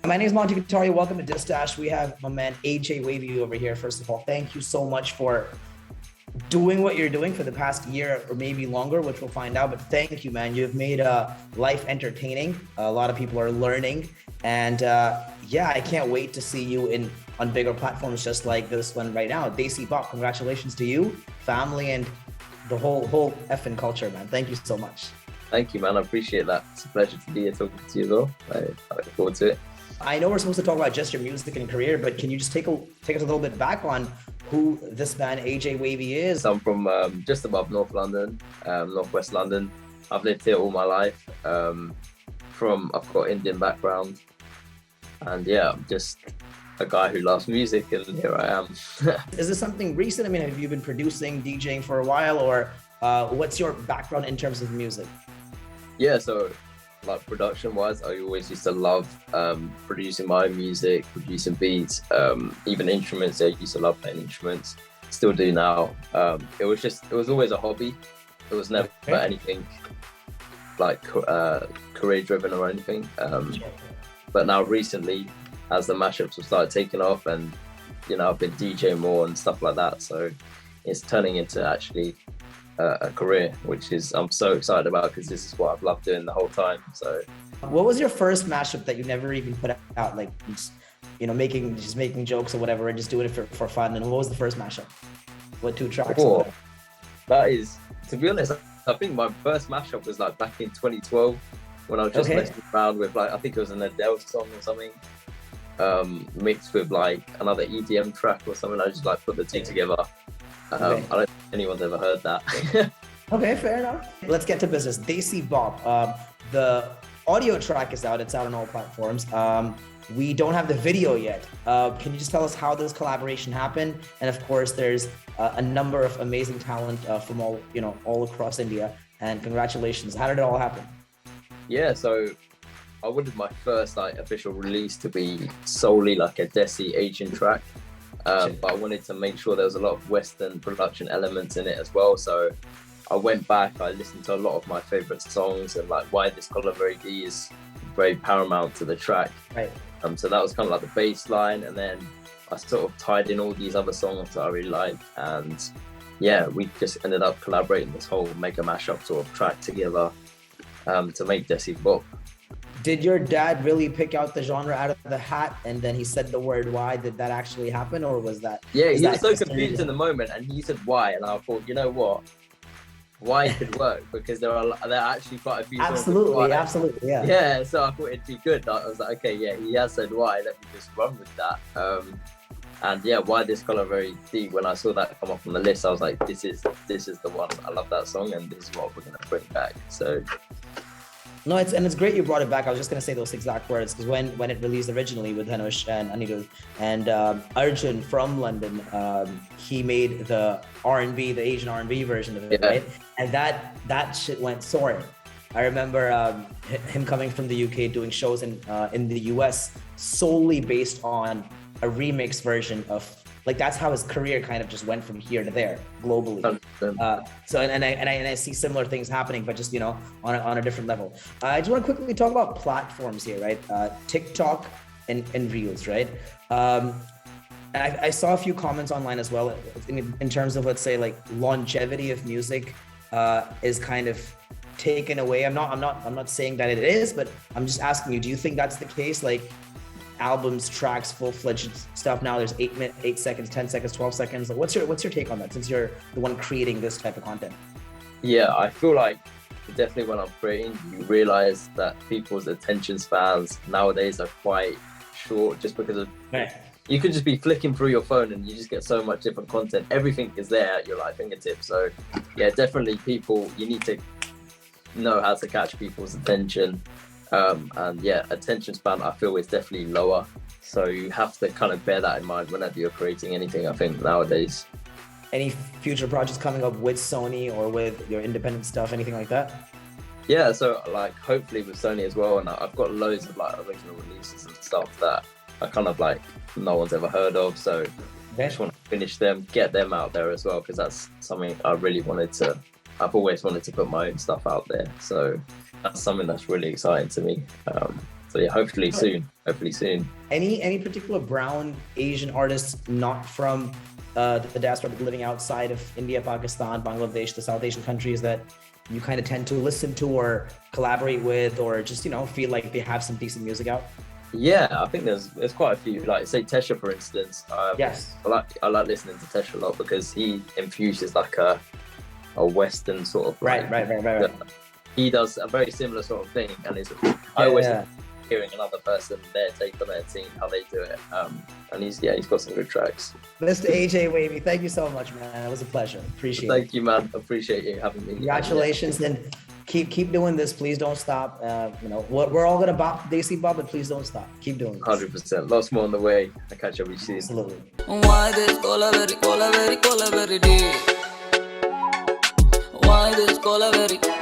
My name is Monty Kataria. Welcome to Distash. We have my man AJ Wavy over here. First of all, thank you so much for doing what you're doing for the past year or maybe longer, which we'll find out. But thank you, man. You've made life entertaining. A lot of people are learning, and yeah, I can't wait to see you on bigger platforms just like this one right now. Desi Bop, congratulations to you, family, and the whole effing culture, man. Thank you so much. Thank you, man. I appreciate that. It's a pleasure to be here talking to you as well. I look forward to it. I know we're supposed to talk about just your music and career, but can you just take us a little bit back on who this man AJ Wavy is? I'm from just above North London, Northwest London. I've lived here all my life. I've got Indian background, and yeah, I'm just a guy who loves music, and here I am. Is this something recent? I mean, have you been producing, DJing for a while, or what's your background in terms of music? Yeah, so like production-wise, I always used to love producing my own music, producing beats, even instruments. I used to love playing instruments. Still do now. It was always a hobby. It was never anything like career-driven or anything. But now recently, as the mashups have started taking off, and I've been DJing more and stuff like that, so it's turning into actually a career, which I'm so excited about, because this is what I've loved doing the whole time. So, what was your first mashup that you never even put out, like just, making jokes or whatever, and just doing it for fun? And what was the first mashup? What 2 tracks? That is, to be honest, I think my first mashup was like back in 2012 when I was just messing around with, like, I think it was an Adele song or something, mixed with like another EDM track or something. I just like put the two together. I don't think anyone's ever heard that. Okay, fair enough. Let's get to business. Desi Bop. The audio track is out. It's out on all platforms. We don't have the video yet. Can you just tell us how this collaboration happened? And of course, there's a number of amazing talent from all across India. And congratulations. How did it all happen? Yeah, so I wanted my first official release to be solely like a Desi Asian track. But I wanted to make sure there was a lot of Western production elements in it as well. So I went back, I listened to a lot of my favorite songs, and like Why This Color Very D is very paramount to the track. Right. So that was kind of like the bass line, and then I sort of tied in all these other songs that I really like. And yeah, we just ended up collaborating this whole mega mashup sort of track together to make Desi Bop. Did your dad really pick out the genre out of the hat, and then he said the word why? Did that actually happen, or was that? Yeah, he was so confused in the moment, and he said why, and I thought, you know what? Why could work, because there are actually quite a few. Absolutely, yeah. Yeah, so I thought it'd be good. I was like, okay, yeah, he has said why. Let me just run with that. And yeah, Why This Color Very Deep. When I saw that come up on the list, I was like, this is the one. I love that song, and this is what we're gonna bring back. So. No, it's great you brought it back. I was just gonna say those exact words, because when it released originally with Dhanush and Anirudh and Arjun from London, he made the R&B, the Asian R&B version of it, right? And that shit went soaring. I remember him coming from the UK, doing shows in the US solely based on a remix version of. Like, that's how his career kind of just went from here to there globally. So I see similar things happening, but just on a different level. I just want to quickly talk about platforms here, right? TikTok and Reels, right? And I saw a few comments online as well in terms of, let's say, like, longevity of music is kind of taken away. I'm not saying that it is, but I'm just asking you, do you think that's the case? Like, albums, tracks, full-fledged stuff now, there's 8 seconds, 10 seconds, 12 seconds. Like, what's your take on that, since you're the one creating this type of content? Yeah, I feel like definitely when I'm creating, you realize that people's attention spans nowadays are quite short, just because of you could just be flicking through your phone and you just get so much different content. Everything is there at your fingertips. So yeah, definitely you need to know how to catch people's attention. And yeah, attention span, I feel, is definitely lower. So you have to kind of bear that in mind whenever you're creating anything, I think, nowadays. Any future projects coming up with Sony or with your independent stuff, anything like that? Yeah, so like hopefully with Sony as well. And I've got loads of like original releases and stuff that I kind of like no one's ever heard of. So I just want to finish them, get them out there as well, because that's something I really I've always wanted to put my own stuff out there. So that's something that's really exciting to me. So So yeah, hopefully soon. Hopefully soon. Any particular brown Asian artists not from the diaspora but living outside of India, Pakistan, Bangladesh, the South Asian countries that you kind of tend to listen to or collaborate with, or just feel like they have some decent music out? Yeah, I think there's quite a few. Like say Tesha, for instance. Yes. I like listening to Tesha a lot because he infuses like a Western sort of Right. He does a very similar sort of thing, and I always hearing another person, their take on their team, how they do it. And he's got some good tracks. Mr. AJ Wavy, thank you so much, man. It was a pleasure. Appreciate it. Thank you, man. Appreciate you having me. Congratulations, and keep doing this. Please don't stop. We're all gonna bop Desi Bop, but please don't stop. Keep doing this. 100%. Lots more on the way. I'll catch up with you soon. Absolutely. Why this cola very deep? Why this cola very deep?